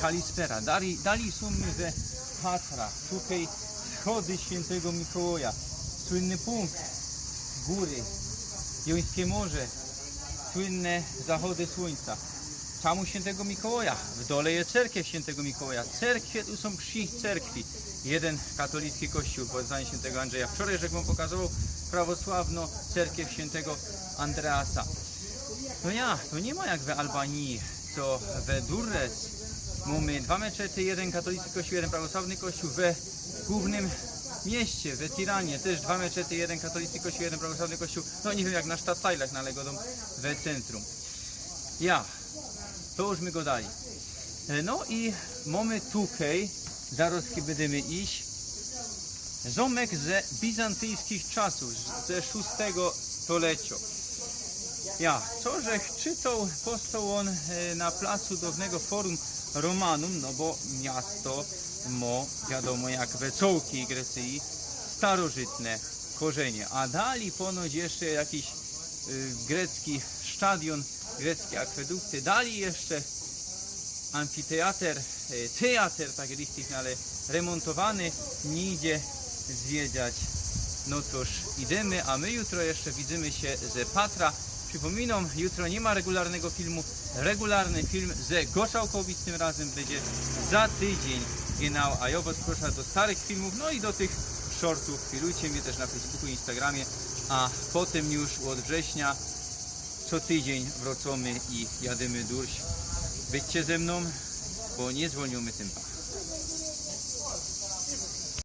Kalispera. Dali są my ze Patra. Tutaj schody świętego Mikołaja. Słynny punkt góry. Jońskie Morze. Słynne zachody słońca. Czemu świętego Mikołaja? W dole jest cerkiew świętego Mikołaja. Cerkwie tu są 3 cerkwi. Jeden katolicki kościół pod wezwaniem świętego Andrzeja. Wczoraj, jak wam pokazywał, prawosławno cerkiew świętego Andreasa. No ja, to nie ma jak w Albanii, co we Durres mamy 2 meczety, jeden katolicki kościół, jeden prawosławny kościół. We głównym mieście, w Tiranie też 2 meczety, jeden katolicki kościół, jeden prawosławny kościół. No nie wiem jak na Stadtajlach, ale godą w centrum. Ja, to już my go dali. No i mamy tutaj, zaraz będziemy iść, zamek ze bizantyjskich czasów, ze VI stulecia. Ja, co żech czytał, powstał on na placu dawnego Forum Romanum, no bo miasto ma, wiadomo jak wesołki Grecji, starożytne korzenie. A dali ponoć jeszcze jakiś grecki stadion, greckie akwedukty, dali jeszcze amfiteatr, teatr tak richtig, ale remontowany, nie idzie zwiedzać. No toż idziemy, a my jutro jeszcze widzimy się ze Patra. Przypominam, jutro nie ma regularnego filmu. Regularny film ze Goczałkowic tym razem będzie za tydzień. Genau, a ja was proszę do starych filmów, no i do tych shortów. Filujcie mnie też na Facebooku i Instagramie, a potem już od września co tydzień wracamy i jadymy durś. Byćcie ze mną, bo nie zwolnimy tempa.